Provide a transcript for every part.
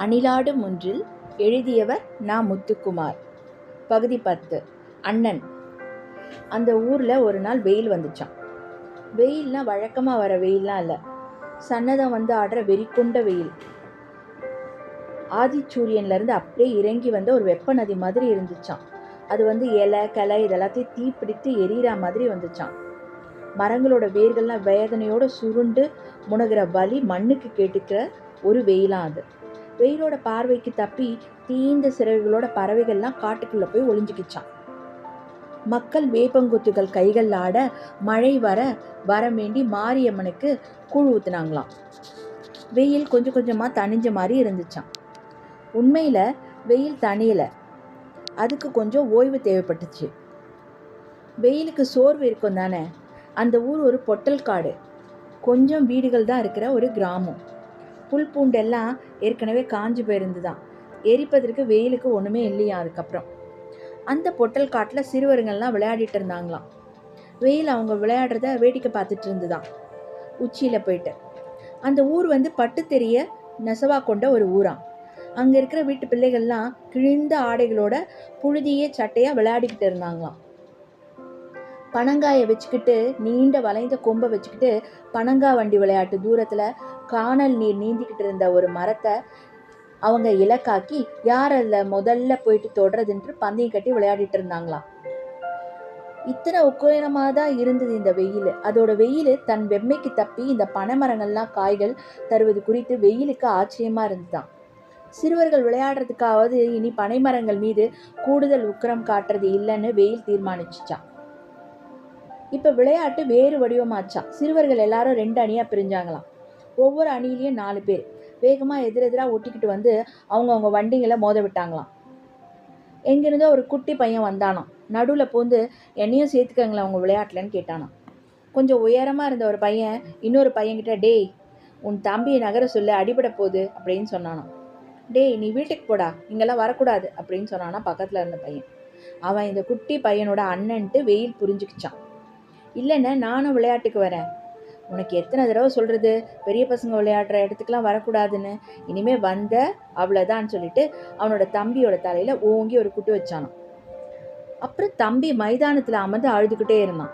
அணிலாடும் ஒன்றில் எழுதியவர் நா. முத்துக்குமார். பகுதி 10. அண்ணன். அந்த ஊரில் ஒரு நாள் வெயில் வந்துச்சான். வெயில்னா வழக்கமாக வர வெயில்லாம் இல்லை, சன்னதம் வந்து ஆடுற வெறிக்குண்ட வெயில். ஆதிச்சூரியன்லேருந்து அப்படியே இறங்கி வந்த ஒரு வெப்ப நதி மாதிரி இருந்துச்சான். அது வந்து இலை கிளை இதெல்லாத்தையும் தீப்பிடித்து எரியிற மாதிரி வந்துச்சான். மரங்களோட வேர்கள்லாம் வேதனையோடு சுருண்டு முனகிற வலி மண்ணுக்கு கேட்டுக்கிற ஒரு வெயிலாம் அது. வெயிலோட பார்வைக்கு தப்பி தீந்த சிறகுகளோட பறவைகள்லாம் காட்டுக்குள்ளே போய் ஒளிஞ்சுக்கிச்சான். மக்கள் வேப்பங்குத்துகள் கைகள் ஆட மழை வர வேண்டி மாரியம்மனுக்கு கூழ் ஊத்துனாங்களாம். வெயில் கொஞ்சம் கொஞ்சமாக தணிஞ்ச மாதிரி இருந்துச்சான். உண்மையில் வெயில் தணியலை, அதுக்கு கொஞ்சம் ஓய்வு தேவைப்பட்டுச்சு. வெயிலுக்கு சோர்வு இருக்கும் தானே. அந்த ஊர் ஒரு பொட்டல் காடு, கொஞ்சம் வீடுகள் தான் இருக்கிற ஒரு கிராமம். புல் பூண்டெல்லாம் ஏற்கனவே காஞ்சி போயிருந்துதான். எரிப்பதற்கு வெயிலுக்கு ஒன்றுமே இல்லையா. அதுக்கப்புறம் அந்த பொட்டல் காட்டில் சிறுவர்கள்லாம் விளையாடிட்டு இருந்தாங்களாம். வெயில் அவங்க விளையாடுறத வேடிக்கை பார்த்துட்டு இருந்துதான். உச்சியில் போயிட்டு அந்த ஊர் வந்து பட்டு தெரிய நெசவா கொண்ட ஒரு ஊராம். அங்கே இருக்கிற வீட்டு பிள்ளைகள்லாம் கிழிந்த ஆடைகளோட புழுதியே சட்டையாக விளையாடிக்கிட்டு இருந்தாங்களாம். பனங்காயை வச்சுக்கிட்டு நீண்ட வளைந்த கொம்பை வச்சுக்கிட்டு பனங்காய் வண்டி விளையாட்டு தூரத்தில் காணல் நீர் நீந்திக்கிட்டு இருந்த ஒரு மரத்தை அவங்க இலக்காக்கி யார் அதில் முதல்ல போயிட்டு தொடுறதுன்று பந்தயம் கட்டி விளையாடிட்டு இருந்தாங்களாம். இத்தனை உக்கிரமாக தான் இருந்தது இந்த வெயில். அதோட வெயில் தன் வெம்மைக்கு தப்பி இந்த பனைமரங்கள்லாம் காய்கள் தருவது குறித்து வெயிலுக்கு ஆச்சரியமாக இருந்துதான். சிறுவர்கள் விளையாடுறதுக்காவது இனி பனைமரங்கள் மீது கூடுதல் உக்கிரம் காட்டுறது இல்லைன்னு வெயில் தீர்மானிச்சுச்சான். இப்போ விளையாட்டு வேறு வடிவமாச்சான். சிறுவர்கள் எல்லாரும் 2 அணியாக பிரிஞ்சாங்களாம். ஒவ்வொரு அணியிலையும் 4 பேர் வேகமாக எதிரெதிராக ஒட்டிக்கிட்டு வந்து அவங்கவுங்க வண்டிங்களை மோத விட்டாங்களாம். எங்கிருந்தோ ஒரு குட்டி பையன் வந்தானாம். நடுவில் பூந்து என்னையும் சேர்த்துக்கங்களேன் அவங்க விளையாட்டலன்னு கேட்டானாம். கொஞ்சம் உயரமாக இருந்த ஒரு பையன் இன்னொரு பையன்கிட்ட, டேய் உன் தம்பியை நகர சொல்லு, அடிபட போகுது அப்படின்னு சொன்னானாம். டேய் நீ வீட்டுக்கு போடா, இங்கெல்லாம் வரக்கூடாது அப்படின்னு சொன்னானா பக்கத்தில் இருந்த பையன். அவன் இந்த குட்டி பையனோட அண்ணன்ட்டு வெயில் புரிஞ்சுக்கிச்சான். இல்லைண்ணே நானும் விளையாட்டுக்கு வரேன். உனக்கு எத்தனை தடவை சொல்கிறது பெரிய பசங்க விளையாடுற இடத்துக்குலாம் வரக்கூடாதுன்னு. இனிமேல் வந்த அவ்வளோதான்னு சொல்லிட்டு அவனோட தம்பியோட தலையில் ஓங்கி ஒரு குட்டு வச்சானான். அப்புறம் தம்பி மைதானத்தில் அமர்ந்து அழுதுகிட்டே இருந்தான்.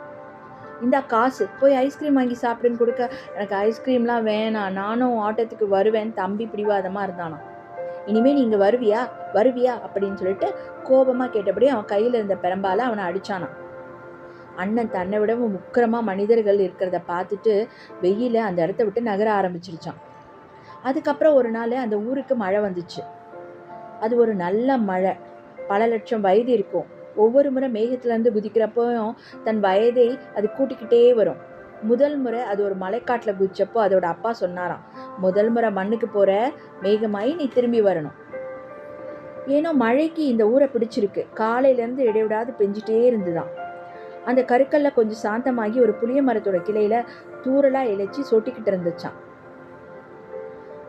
இந்த காசு போய் ஐஸ்கிரீம் வாங்கி சாப்பிடுன்னு கொடுக்க, எனக்கு ஐஸ்கிரீம்லாம் வேணாம், நானும் ஆட்டத்துக்கு வருவேன் தம்பி பிடிவாதமாக இருந்தானான். இனிமேல் நீங்கள் வருவியா அப்படின்னு சொல்லிட்டு கோபமாக கேட்டபடி அவன் கையில் இருந்த பெரம்பால் அவனை அடித்தானான். அண்ணன் தன்னை விடவும் உக்கிரமாக மனிதர்கள் இருக்கிறத பார்த்துட்டு வெயில அந்த இடத்த விட்டு நகர ஆரம்பிச்சிருச்சான். அதுக்கப்புறம் ஒரு நாள் அந்த ஊருக்கு மழை வந்துச்சு. அது ஒரு நல்ல மழை, பல லட்சம் வயது இருக்கும். ஒவ்வொரு முறை மேகத்திலேருந்து குதிக்கிறப்போயும் தன் வயதை அது கூட்டிக்கிட்டே வரும். முதல் முறை அது ஒரு மலைக்காட்டில் குதிச்சப்போ அதோட அப்பா சொன்னாராம், முதல் முறை மண்ணுக்கு போகிற மேகமாயி நீ திரும்பி வரணும். ஏன்னோ மழைக்கு இந்த ஊரை பிடிச்சிருக்கு. காலையிலேருந்து இடைவிடாது பெஞ்சிட்டே இருந்துதான். அந்த கருக்கல்ல கொஞ்சம் சாந்தமாகி ஒரு புளிய மரத்தோட கிளையில தூரலாக இழைச்சி சொட்டிக்கிட்டு இருந்துச்சான்.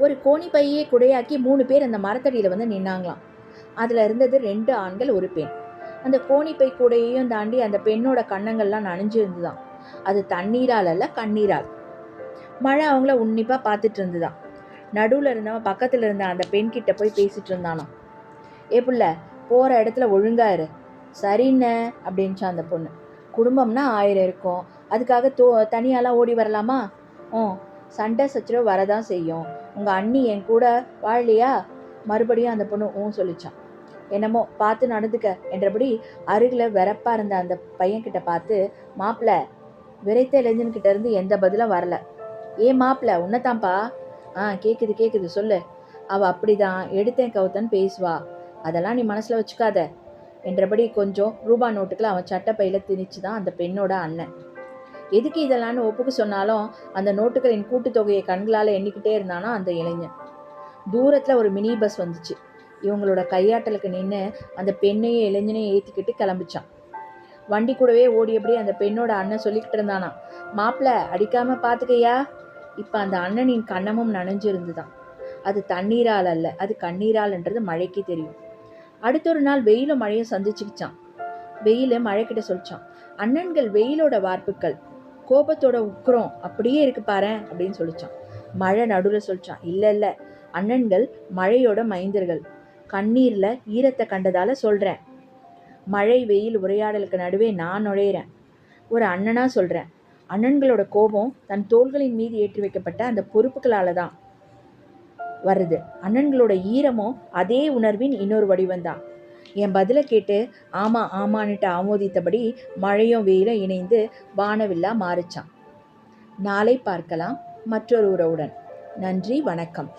ஒரு கோணி பையே குடையாக்கி 3 பேர் அந்த மரத்தடியில் வந்து நின்னாங்களாம். அதில் இருந்தது 2 ஆண்கள் 1 பெண். அந்த கோணிப்பை கூடையையும் தாண்டி அந்த பெண்ணோட கன்னங்கள்லாம் நனைஞ்சு இருந்துதான். அது தண்ணீரால் அல்ல, கண்ணீரால். மழை அவங்கள உன்னிப்பாக பார்த்துட்டு இருந்துதான். நடுவில் இருந்தவன் பக்கத்தில் இருந்த அந்த பெண்கிட்ட போய் பேசிட்டு இருந்தானாம். ஏ புள்ள, போகிற இடத்துல ஒழுங்கா இரு. சரிண்ணே அப்படின்ச்சா அந்த பொண்ணு. குடும்பம்னா 1000 இருக்கும், அதுக்காக தனியாலாம் ஓடி வரலாமா? சண்டை சச்சரவு வரதான் செய்யும். உங்கள் அண்ணி என் கூட வாழலையா? மறுபடியும் அந்த பொண்ணு சொல்லிச்சான். என்னமோ பார்த்து நடந்துக்க என்றபடி அருகில் வெறப்பாக இருந்த அந்த பையன்கிட்ட பார்த்து, மாப்பிள்ள, விரைத்த இளைஞன்கிட்ட இருந்து எந்த பதிலும் வரல. ஏன் மாப்பிள்ள, உன்னதான்ப்பா. கேட்குது சொல்லு. அவள் அப்படிதான் எடுத்தேன் கவுத்தன்னு பேசுவா, அதெல்லாம் நீ மனசில் வச்சுக்காத என்றபடி கொஞ்சம் ரூபா நோட்டுக்களை அவன் சட்டப்பையில் திணிச்சு தான் அந்த பெண்ணோட அண்ணன். எதுக்கு இதெல்லாம்னு ஒப்புக்கு சொன்னாலும் அந்த நோட்டுகளின் கூட்டுத்தொகையை கண்களால் எண்ணிக்கிட்டே இருந்தானா அந்த இளைஞன். தூரத்தில் ஒரு மினி பஸ் வந்துச்சு. இவங்களோட கையாட்டலுக்கு நின்று அந்த பெண்ணையும் இளைஞனையும் ஏற்றிக்கிட்டு கிளம்பிச்சான். வண்டி கூடவே ஓடியபடி அந்த பெண்ணோட அண்ணன் சொல்லிக்கிட்டு இருந்தானா, மாப்பிள்ள அடிக்காமல் பார்த்துக்கையா. இப்போ அந்த அண்ணனின் கன்னமும் நனைஞ்சு இருந்துதான். அது தண்ணீரால் அல்ல, அது கண்ணீரால்ன்றது மழைக்கு தெரியும். அடுத்த ஒரு நாள் வெயிலும் மழையும் சந்திச்சுக்கிச்சான். வெயில் மழைக்கிட்ட சொல்லிச்சான், அண்ணன்கள் வெயிலோட வார்ப்புக்கள், கோபத்தோட உக்கிரம் அப்படியே இருக்கு பாரு அப்படின்னு சொல்லிச்சான். மழை நடுவில் சொல்லிச்சான், இல்லை அண்ணன்கள் மழையோட மைந்தர்கள். கண்ணீரில் ஈரத்தை கண்டதால சொல்கிறேன். மழை வெயில் உரையாடலுக்கு நடுவே நான் நுழையிறேன். ஒரு அண்ணனாக சொல்கிறேன். அண்ணன்களோட கோபம் தன் தோள்களின் மீது ஏற்றி வைக்கப்பட்ட அந்த பொறுப்புகளால் தான் வருது. அண்ணன்களோட ஈரமும் அதே உணர்வின் இன்னொரு வடிவம்தான். என் பதிலை கேட்டு ஆமான்னுட்டு ஆமோதித்தபடி மழையும் வெயிலும் இணைந்து வானவில்லா மாறிச்சான். நாளை பார்க்கலாம் மற்றொரு உறவுடன். நன்றி, வணக்கம்.